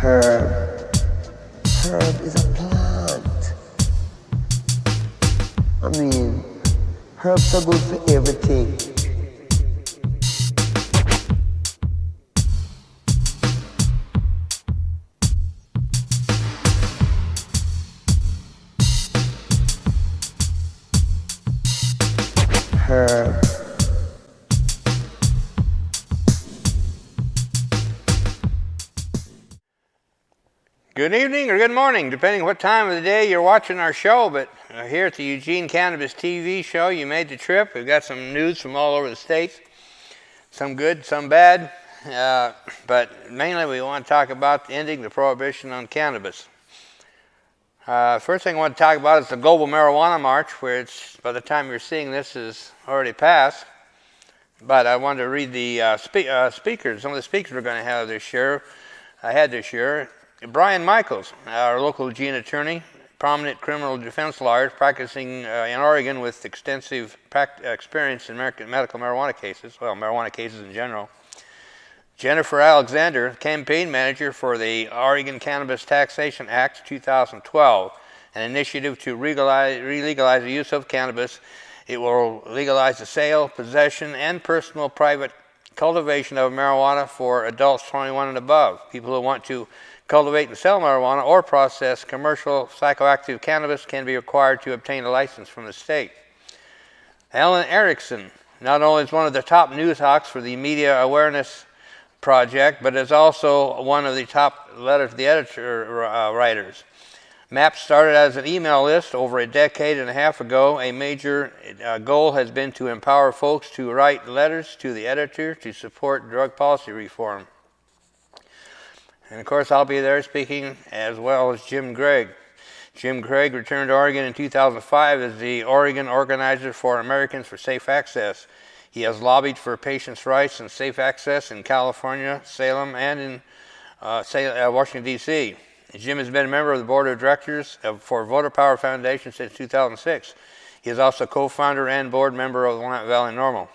Herb. Herb is a plant. I mean, herbs are good for everything. Herb. Good evening or good morning, depending what time of the day you're watching our show, but here at the Eugene Cannabis TV show, you made the trip. We've got some news from all over the states, some good, some bad, but mainly we want to talk about ending the prohibition on cannabis. First thing I want to talk about is the Global Marijuana March, where it's, by the time you're seeing this, is already passed. But I wanted to read the speakers. Some of the speakers we're going to have this year. Brian Michaels, our local Eugene attorney, prominent criminal defense lawyer practicing in Oregon with extensive experience in medical marijuana cases, well, marijuana cases in general. Jennifer Alexander, campaign manager for the Oregon Cannabis Taxation Act 2012, an initiative to re-legalize the use of cannabis. It will legalize the sale, possession, and personal private cultivation of marijuana for adults 21 and above. People who want to cultivate and sell marijuana or process commercial psychoactive cannabis can be required to obtain a license from the state. Alan Erickson not only is one of the top news hawks for the Media Awareness Project, but is also one of the top letter to the editor writers. MAP started as an email list over a decade and a half ago. A major goal has been to empower folks to write letters to the editor to support drug policy reform. And of course, I'll be there speaking, as well as Jim Gregg. Jim Gregg returned to Oregon in 2005 as the Oregon Organizer for Americans for Safe Access. He has lobbied for patients' rights and safe access in California, Salem, and in Washington, D.C. Jim has been a member of the board of directors for Voter Power Foundation since 2006. He is also co-founder and board member of the Willamette Valley NORML.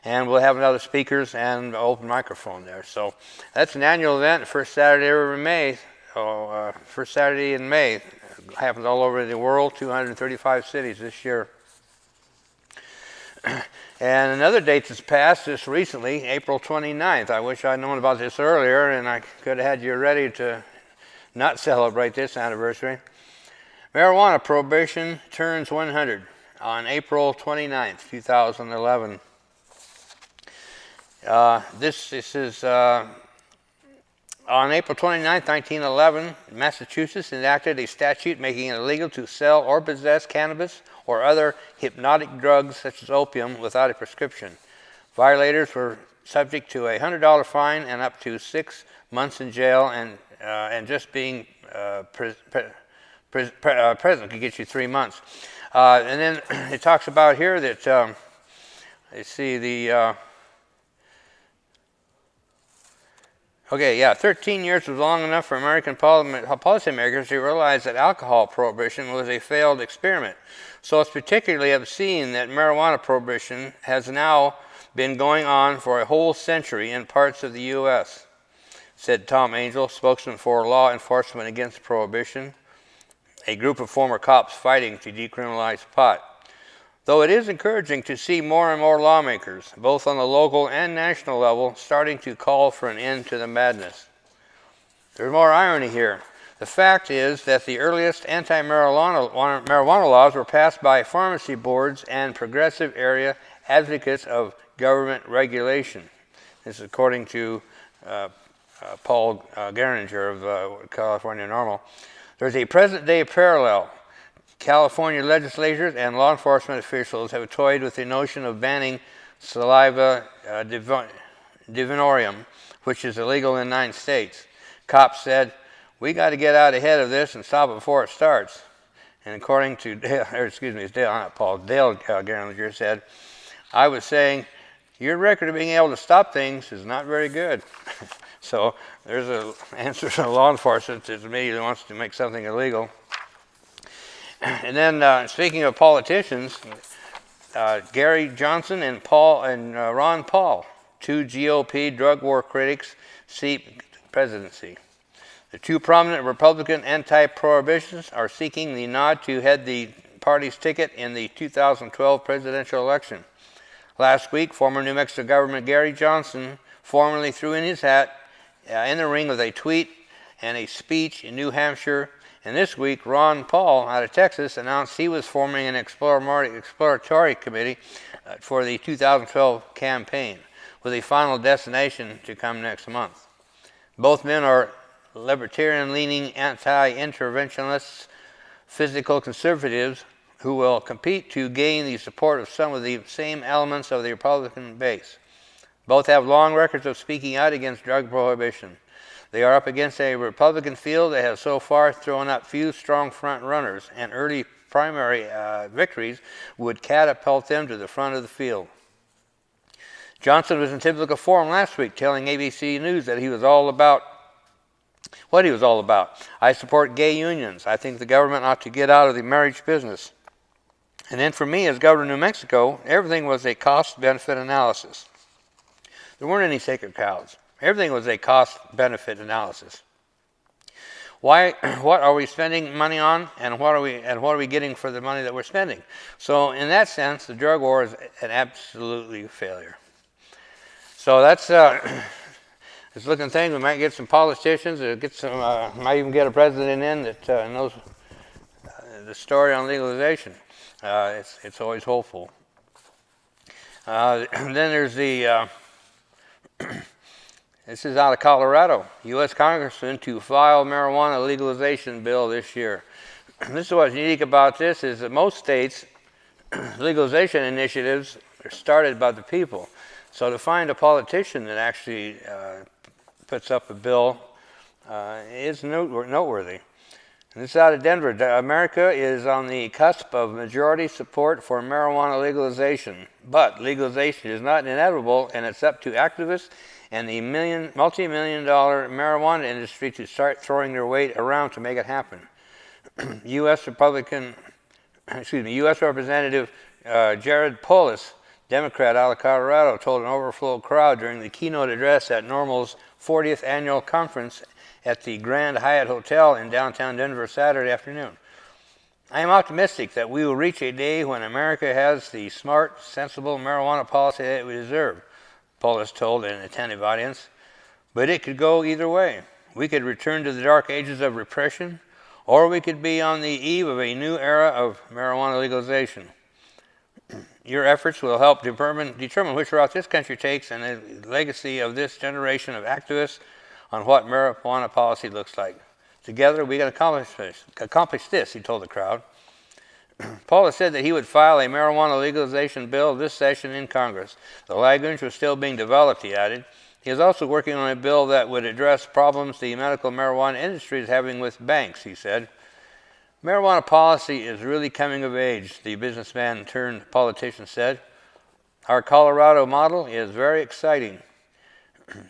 And we'll have other speakers and open microphone there. So that's an annual event, the first Saturday in May. First Saturday in May. It happens all over the world, 235 cities this year. And another date that's passed just recently, April 29th. I wish I'd known about this earlier, and I could have had you ready to not celebrate this anniversary. Marijuana prohibition turns 100 on April 29th, 2011. This is on April 29, 1911, Massachusetts enacted a statute making it illegal to sell or possess cannabis or other hypnotic drugs such as opium without a prescription. Violators were subject to a $100 fine and up to 6 months in jail, and just being present could get you 3 months. And then it talks about here that, let's see, the... 13 years was long enough for American policymakers to realize that alcohol prohibition was a failed experiment. So it's particularly obscene that marijuana prohibition has now been going on for a whole century in parts of the U.S., said Tom Angel, spokesman for Law Enforcement Against Prohibition, a group of former cops fighting to decriminalize pot. Though it is encouraging to see more and more lawmakers, both on the local and national level, starting to call for an end to the madness. There's more irony here. The fact is that the earliest anti-marijuana laws were passed by pharmacy boards and progressive area advocates of government regulation. This is according to Paul Geringer of California NORML. There's a present-day parallel. California legislators and law enforcement officials have toyed with the notion of banning saliva divinorum, which is illegal in 9 states. Cops said, "We got to get out ahead of this and stop it before it starts." And according to Dale Geringer said, "I was saying, your record of being able to stop things is not very good." So there's an answer to law enforcement that immediately wants to make something illegal. And then, speaking of politicians, Gary Johnson and Ron Paul, 2 GOP drug war critics, seek presidency. The two prominent Republican anti-prohibitionists are seeking the nod to head the party's ticket in the 2012 presidential election. Last week, former New Mexico Governor Gary Johnson formally threw in his hat in the ring with a tweet and a speech in New Hampshire. And this week, Ron Paul out of Texas announced he was forming an exploratory committee for the 2012 campaign, with a final destination to come next month. Both men are libertarian-leaning anti-interventionists, physical conservatives who will compete to gain the support of some of the same elements of the Republican base. Both have long records of speaking out against drug prohibition. They are up against a Republican field that has so far thrown up few strong front runners, and early primary victories would catapult them to the front of the field. Johnson was in typical form last week, telling ABC News that he was all about what he was all about. I support gay unions. I think the government ought to get out of the marriage business. And then for me, as governor of New Mexico, everything was a cost-benefit analysis. There weren't any sacred cows. Everything was a cost-benefit analysis. What are we spending money on, and what are we getting for the money that we're spending? So in that sense, the drug war is an absolutely failure. So that's it's looking thing. We might get some politicians, or get some, might even get a president in that knows the story on legalization. It's always hopeful. And then there's the. This is out of Colorado. U.S. Congressman to file marijuana legalization bill this year. This is what's unique about this is that most states' legalization initiatives are started by the people. So to find a politician that actually puts up a bill is noteworthy. And this is out of Denver. America is on the cusp of majority support for marijuana legalization, but legalization is not inevitable, and it's up to activists and the multi-million-dollar marijuana industry to start throwing their weight around to make it happen. U.S. Representative Jared Polis, Democrat out of Colorado, told an overflow crowd during the keynote address at NORML's 40th annual conference at the Grand Hyatt Hotel in downtown Denver Saturday afternoon. I am optimistic that we will reach a day when America has the smart, sensible marijuana policy that we deserve, Polis told an attentive audience. But it could go either way. We could return to the dark ages of repression, or we could be on the eve of a new era of marijuana legalization. Your efforts will help determine which route this country takes and the legacy of this generation of activists on what marijuana policy looks like. Together, we can accomplish this, he told the crowd. Paula said that he would file a marijuana legalization bill this session in Congress. The language was still being developed, he added. He is also working on a bill that would address problems the medical marijuana industry is having with banks, he said. Marijuana policy is really coming of age, the businessman turned politician said. Our Colorado model is very exciting.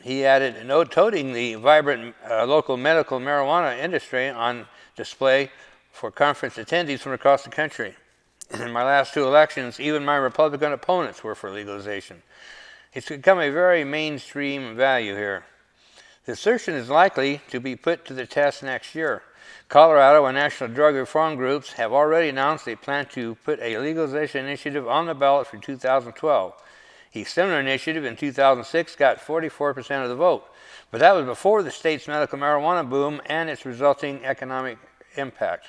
He added, toting the vibrant local medical marijuana industry on display for conference attendees from across the country. In my last two elections, even my Republican opponents were for legalization. It's become a very mainstream value here. The assertion is likely to be put to the test next year. Colorado and national drug reform groups have already announced they plan to put a legalization initiative on the ballot for 2012. A similar initiative in 2006 got 44% of the vote, but that was before the state's medical marijuana boom and its resulting economic impact.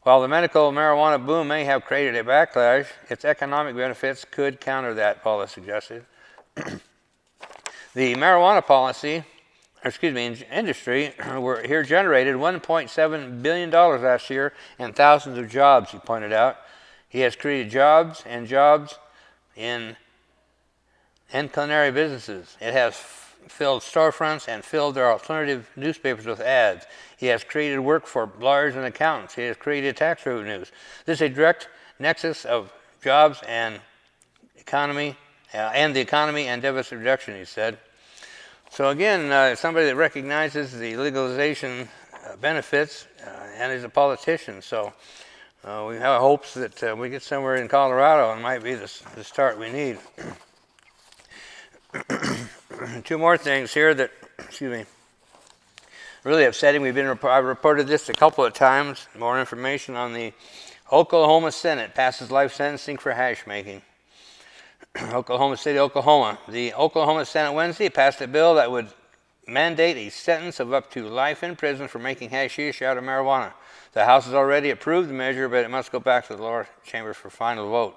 While the medical marijuana boom may have created a backlash, its economic benefits could counter that, Paula suggested. The marijuana industry here generated $1.7 billion last year and thousands of jobs, he pointed out. He has created jobs in culinary businesses. It has filled storefronts and filled their alternative newspapers with ads. He has created work for lawyers and accountants. He has created tax revenues. This is a direct nexus of jobs and the economy and deficit reduction, he said. So again, somebody that recognizes the legalization benefits and is a politician. So we have hopes that we get somewhere in Colorado, and it might be the start we need. Two more things here that, really upsetting. I've reported this a couple of times. More information on the Oklahoma Senate passes life sentencing for hash making. Oklahoma City, Oklahoma. The Oklahoma Senate Wednesday passed a bill that would mandate a sentence of up to life in prison for making hashish out of marijuana. The House has already approved the measure, but it must go back to the lower chamber for final vote.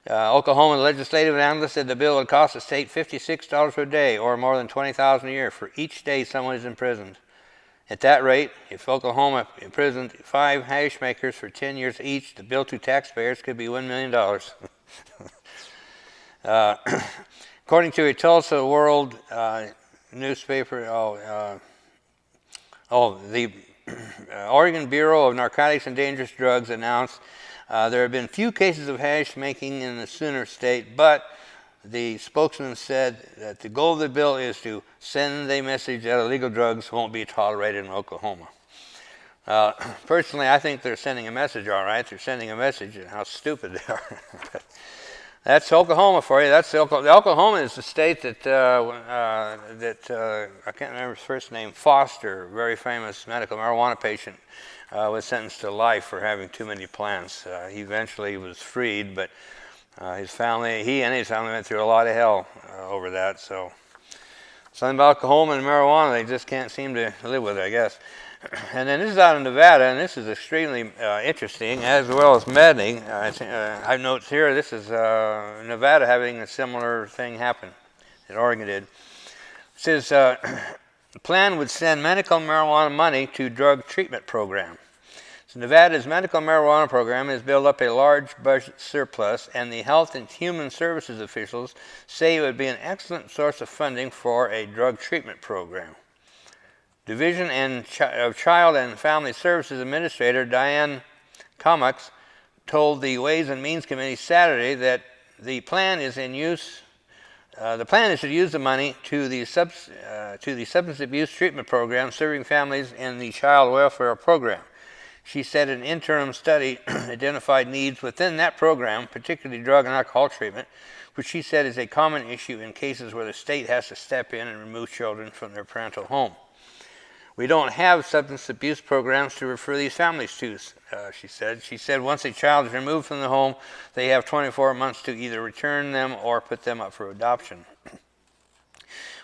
Oklahoma legislative analyst said the bill would cost the state $56 per day, or more than $20,000 a year, for each day someone is imprisoned. At that rate, if Oklahoma imprisoned 5 hash makers for 10 years each, the bill to taxpayers could be $1 million. According to a Tulsa World newspaper, the Oregon Bureau of Narcotics and Dangerous Drugs announced there have been few cases of hash making in the Sooner State, but the spokesman said that the goal of the bill is to send a message that illegal drugs won't be tolerated in Oklahoma. Personally, I think they're sending a message, all right. They're sending a message and how stupid they are. That's Oklahoma for you. Oklahoma is the state that I can't remember his first name, Foster, very famous medical marijuana patient, was sentenced to life for having too many plants. He eventually was freed, but he and his family went through a lot of hell over that. So something about Oklahoma and marijuana, they just can't seem to live with it, I guess. And then this is out in Nevada, and this is extremely interesting as well as maddening. I note here this is Nevada having a similar thing happen that Oregon did. It says the plan would send medical marijuana money to drug treatment program. So Nevada's medical marijuana program has built up a large budget surplus, and the Health and Human Services officials say it would be an excellent source of funding for a drug treatment program. Division of Child and Family Services Administrator Diane Comox told the Ways and Means Committee Saturday that the plan is to use the money to the substance abuse treatment program serving families in the child welfare program. She said an interim study identified needs within that program, particularly drug and alcohol treatment, which she said is a common issue in cases where the state has to step in and remove children from their parental home. We don't have substance abuse programs to refer these families to, she said. She said once a child is removed from the home, they have 24 months to either return them or put them up for adoption.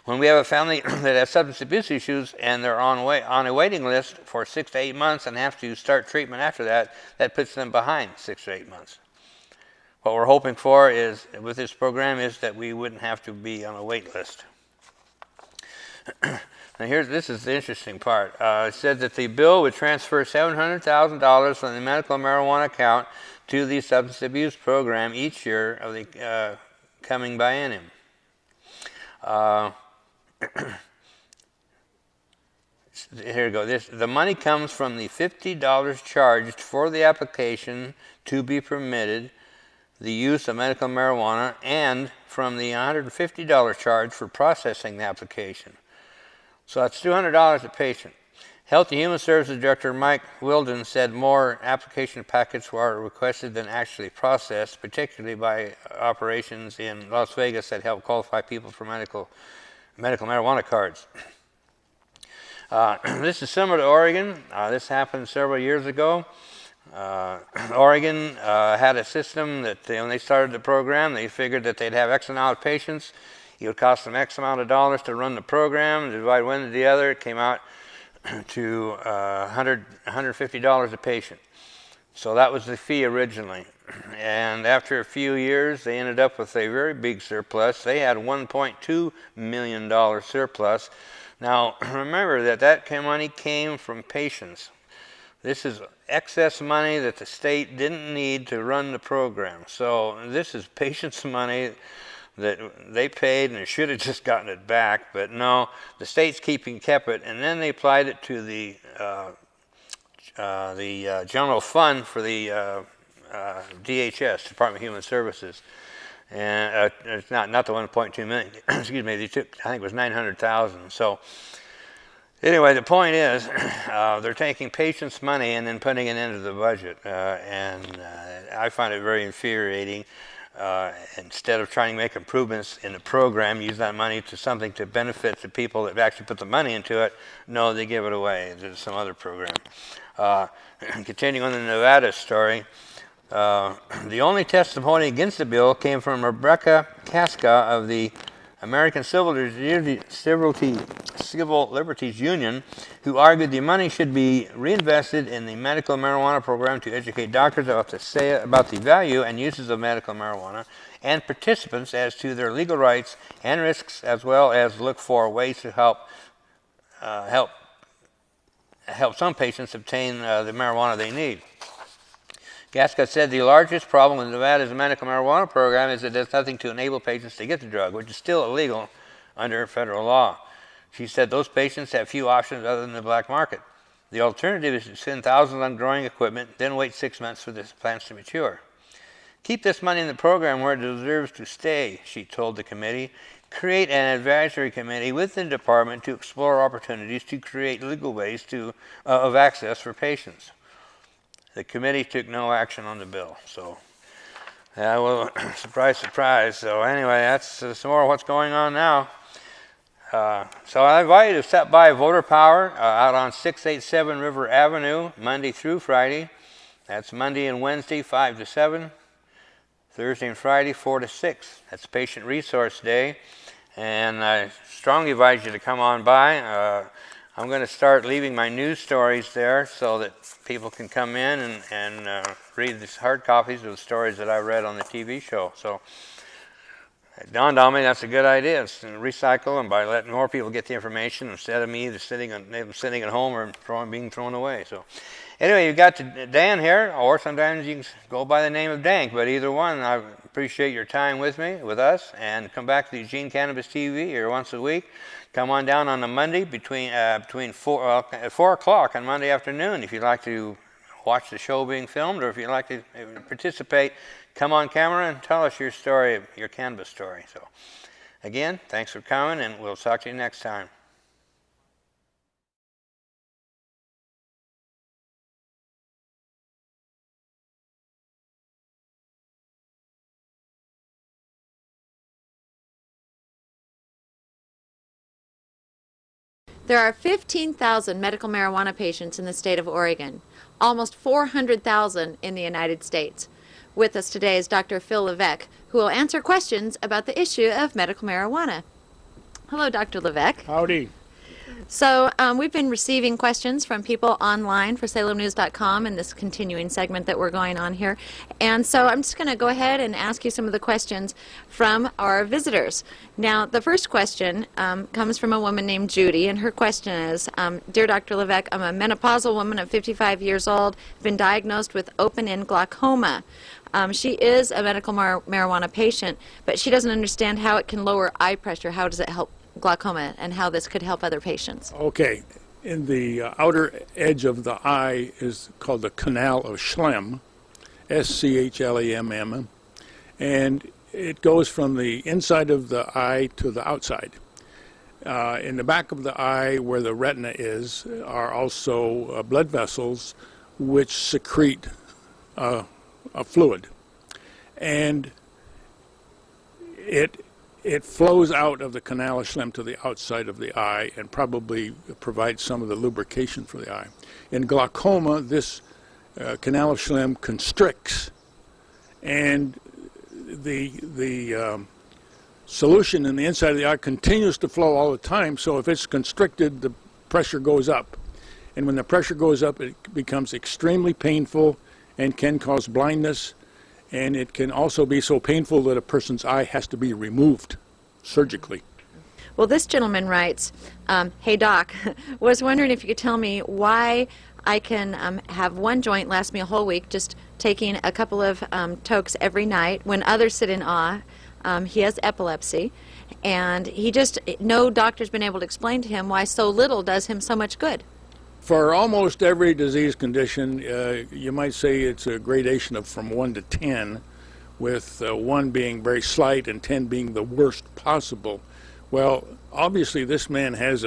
When we have a family that has substance abuse issues and they're on a waiting list for 6 to 8 months and have to start treatment after that, that puts them behind 6 to 8 months. What we're hoping for is, with this program, is that we wouldn't have to be on a wait list. Now this is the interesting part. It said that the bill would transfer $700,000 from the medical marijuana account to the substance abuse program each year of the coming biennium. Here we go. The money comes from the $50 charged for the application to be permitted the use of medical marijuana, and from the $150 charge for processing the application. So that's $200 a patient. Health and Human Services Director Mike Wilden said more application packets were requested than actually processed, particularly by operations in Las Vegas that help qualify people for medical marijuana cards. This is similar to Oregon. This happened several years ago. Oregon had a system that when they started the program, they figured that they'd have X amount of patients. It would cost them X amount of dollars to run the program. Divide one to the other, it came out to $150 a patient. So that was the fee originally. And after a few years, they ended up with a very big surplus. They had $1.2 million surplus. Now, remember that money came from patients. This is excess money that the state didn't need to run the program. So this is patients' money that they paid and they should have just gotten it back, but no, the state's kept it, and then they applied it to the general fund for the DHS, Department of Human Services, and it's not the 1.2 million. Excuse me, they took, I think it was 900,000. So anyway, the point is, they're taking patients' money and then putting it into the budget, and I find it very infuriating. instead of trying to make improvements in the program, use that money to something to benefit the people that actually put the money into it. No, they give it away to some other program. Continuing on the Nevada story, the only testimony against the bill came from Rebecca Casca of the American Civil Liberties Union, who argued the money should be reinvested in the medical marijuana program to educate doctors about the value and uses of medical marijuana and participants as to their legal rights and risks, as well as look for ways to help some patients obtain the marijuana they need. Gasca said the largest problem with Nevada's medical marijuana program is it does nothing to enable patients to get the drug, which is still illegal under federal law. She said those patients have few options other than the black market. The alternative is to spend thousands on growing equipment, then wait 6 months for the plants to mature. Keep this money in the program where it deserves to stay, she told the committee. Create an advisory committee within the department to explore opportunities to create legal ways of access for patients. The committee took no action on the bill. So, yeah, well, surprise, surprise. So anyway, that's some more of what's going on now. So I invite you to stop by Voter Power out on 687 River Avenue, Monday through Friday. That's Monday and Wednesday, 5 to 7. Thursday and Friday, 4 to 6. That's Patient Resource Day. And I strongly advise you to come on by. I'm going to start leaving my news stories there so that people can come in and read these hard copies of the stories that I read on the TV show. So it dawned on me that's a good idea. It's to recycle them by letting more people get the information instead of me either sitting at home or being thrown away. So anyway, you got Dan here, or sometimes you can go by the name of Dank, but either one, I appreciate your time with us, and come back to Eugene Cannabis TV here once a week. Come on down on a Monday between 4 o'clock on Monday afternoon if you'd like to watch the show being filmed, or if you'd like to participate, come on camera and tell us your story, your cannabis story. So again, thanks for coming, and we'll talk to you next time. There are 15,000 medical marijuana patients in the state of Oregon, almost 400,000 in the United States. With us today is Dr. Phil Leveque, who will answer questions about the issue of medical marijuana. Hello, Dr. Leveque. Howdy. So we've been receiving questions from people online for salemnews.com in this continuing segment that we're going on here. And so I'm just going to go ahead and ask you some of the questions from our visitors. Now, the first question comes from a woman named Judy, and her question is, Dear Dr. Leveque, I'm a menopausal woman of 55 years old, been diagnosed with open-end glaucoma. She is a medical marijuana patient, but she doesn't understand how it can lower eye pressure. How does it help glaucoma, and how this could help other patients? Okay, in the outer edge of the eye is called the canal of Schlemm, S-C-H-L-E-M-M, and it goes from the inside of the eye to the outside. In the back of the eye, where the retina is, are also blood vessels which secrete a fluid, and it flows out of the canal of Schlemm to the outside of the eye and probably provides some of the lubrication for the eye. In glaucoma, this canal of Schlemm constricts, and the solution in the inside of the eye continues to flow all the time, so if it's constricted, the pressure goes up. And when the pressure goes up, it becomes extremely painful and can cause blindness. And it can also be so painful that a person's eye has to be removed surgically. Well, this gentleman writes, hey doc, was wondering if you could tell me why I can have one joint last me a whole week, just taking a couple of tokes every night when others sit in awe. He has epilepsy, and no doctor's been able to explain to him why so little does him so much good. For almost every disease condition, you might say it's a gradation of from 1 to 10, with 1 being very slight and 10 being the worst possible. Well, obviously this man has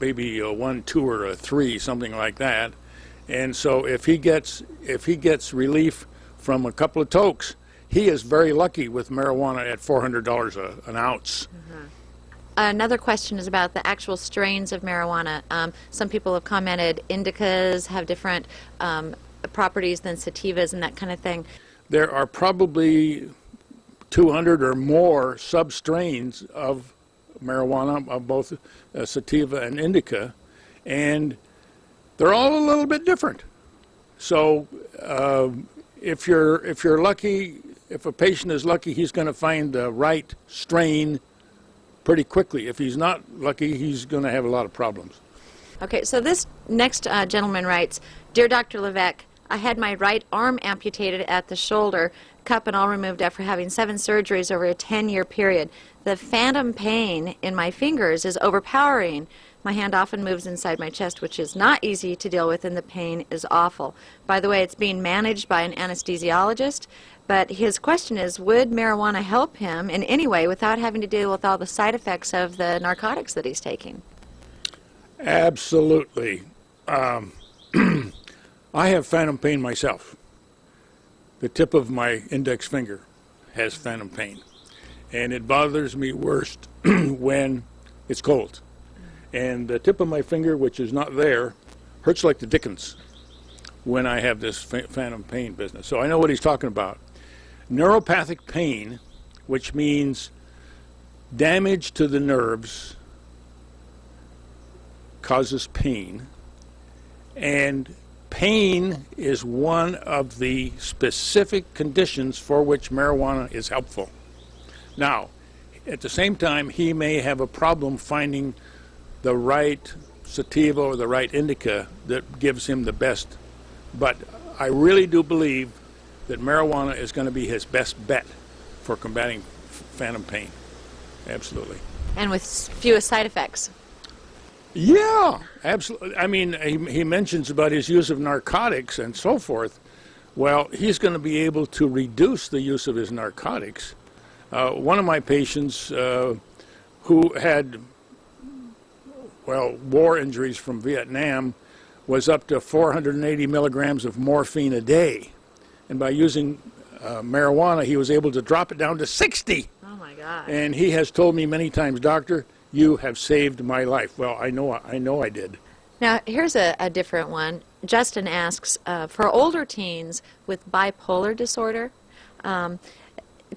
maybe a 1, 2, or a 3, something like that. And so if he gets relief from a couple of tokes, he is very lucky with marijuana at $400 an ounce. Another question is about the actual strains of marijuana. Some people have commented indicas have different properties than sativas and that kind of thing. There are probably 200 or more sub-strains of marijuana, of both sativa and indica, and they're all a little bit different. So if you're lucky, if a patient is lucky, he's going to find the right strain pretty quickly. If he's not lucky, he's going to have a lot of problems. Okay, so this next gentleman writes, "Dear Dr. Leveque, I had my right arm amputated at the shoulder, cup and all removed after having 7 surgeries over a 10-year period. The phantom pain in my fingers is overpowering. My hand often moves inside my chest, which is not easy to deal with, and the pain is awful. By the way, it's being managed by an anesthesiologist, but his question is, would marijuana help him in any way without having to deal with all the side effects of the narcotics that he's taking?" Absolutely. I have phantom pain myself. The tip of my index finger has phantom pain, and it bothers me worst when it's cold. And the tip of my finger, which is not there, hurts like the dickens when I have this phantom pain business. So I know what he's talking about. Neuropathic pain, which means damage to the nerves, causes pain, and pain is one of the specific conditions for which marijuana is helpful. Now, at the same time, he may have a problem finding the right sativa or the right indica that gives him the best. But I really do believe that marijuana is going to be his best bet for combating phantom pain. Absolutely. And with fewest side effects. Yeah, absolutely. I mean, he mentions about his use of narcotics and so forth. Well, he's going to be able to reduce the use of his narcotics. One of my patients who had, well, war injuries from Vietnam was up to 480 milligrams of morphine a day. And by using marijuana, he was able to drop it down to 60. Oh, my God. And he has told me many times, "Doctor, you have saved my life." Well, I know I did. Now, here's a different one. Justin asks, for older teens with bipolar disorder,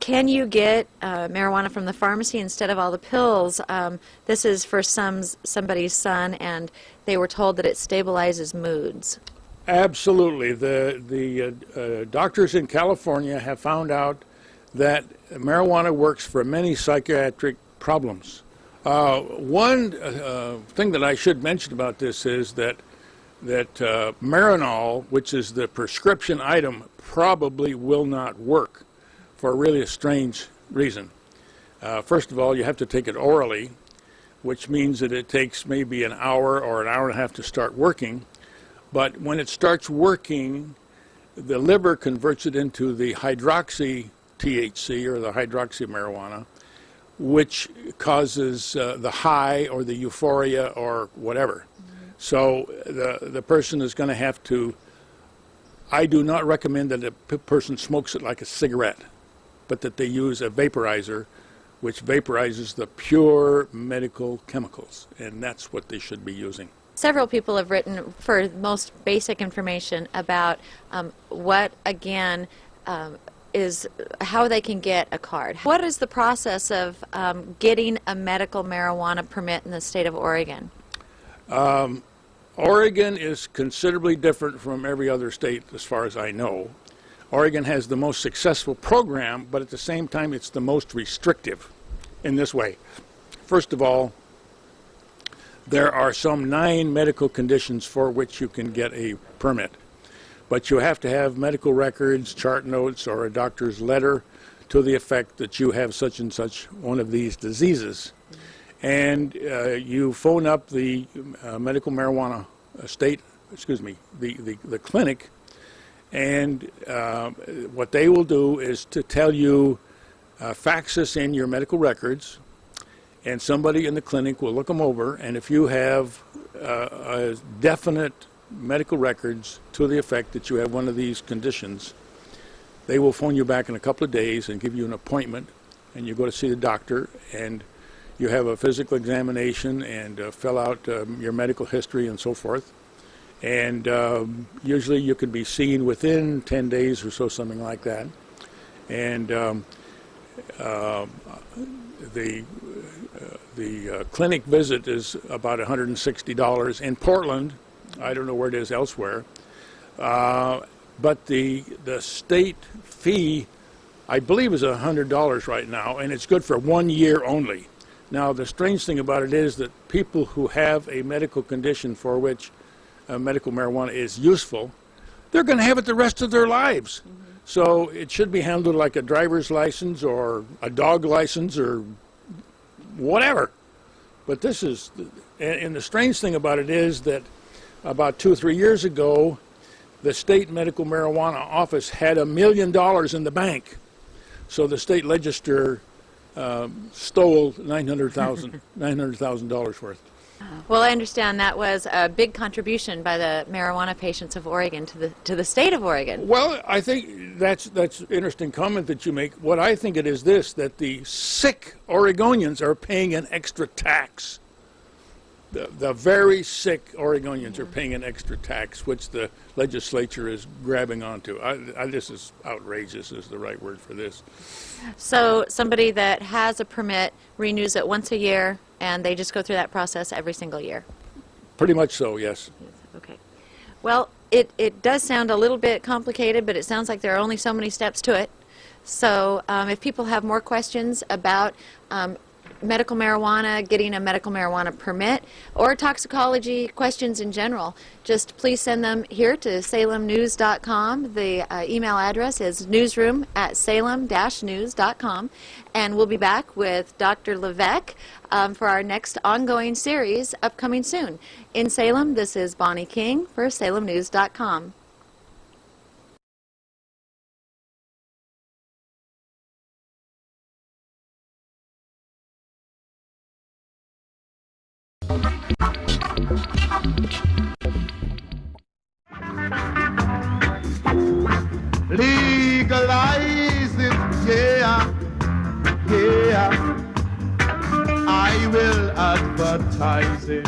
can you get marijuana from the pharmacy instead of all the pills? This is for somebody's son, and they were told that it stabilizes moods. Absolutely. The doctors in California have found out that marijuana works for many psychiatric problems. One thing that I should mention about this is that Marinol, which is the prescription item, probably will not work for a really strange reason. First of all, you have to take it orally, which means that it takes maybe an hour or an hour and a half to start working. But when it starts working, the liver converts it into the hydroxy THC, or the hydroxy marijuana, which causes the high or the euphoria or whatever. So the person is going to have to, I do not recommend that a person smokes it like a cigarette, but that they use a vaporizer, which vaporizes the pure medical chemicals, and that's what they should be using. Several people have written for most basic information about what, again, is how they can get a card. What is the process of getting a medical marijuana permit in the state of Oregon? Oregon is considerably different from every other state as far as I know. Oregon has the most successful program, but at the same time it's the most restrictive in this way. First of all, there are some 9 medical conditions for which you can get a permit. But you have to have medical records, chart notes, or a doctor's letter to the effect that you have such and such one of these diseases. And you phone up the medical marijuana the clinic, and what they will do is to tell you, fax us in your medical records, and somebody in the clinic will look them over, and if you have definite medical records to the effect that you have one of these conditions, They will phone you back in a couple of days and give you an appointment, and you go to see the doctor, and you have a physical examination and fill out your medical history and so forth. And usually you can be seen within 10 days or so, something like that. And the clinic visit is about $160 in Portland. I don't know where it is elsewhere. But the state fee, I believe, is $100 right now, and it's good for 1 year only. Now, the strange thing about it is that people who have a medical condition for which medical marijuana is useful, they're going to have it the rest of their lives. Mm-hmm. So it should be handled like a driver's license or a dog license or whatever. But this is, and the strange thing about it is that about 2 or 3 years ago, the state medical marijuana office had $1 million in the bank. So the state legislature stole $900,000 worth. Well, I understand that was a big contribution by the marijuana patients of Oregon to the state of Oregon. Well, I think that's an interesting comment that you make. What I think it is this, that the sick Oregonians are paying an extra tax. The very sick Oregonians are paying an extra tax, which the legislature is grabbing onto. This is outrageous is the right word for this. So somebody that has a permit renews it once a year, and they just go through that process every single year? Pretty much so, yes. Okay. Well, it does sound a little bit complicated, but it sounds like there are only so many steps to it. So if people have more questions about medical marijuana, getting a medical marijuana permit, or toxicology questions in general, just please send them here to salemnews.com. The email address is newsroom@salem-news.com, and we'll be back with Dr. Leveque for our next ongoing series upcoming soon. In Salem, this is Bonnie King for salemnews.com. Legalize it, yeah, yeah. I will advertise it.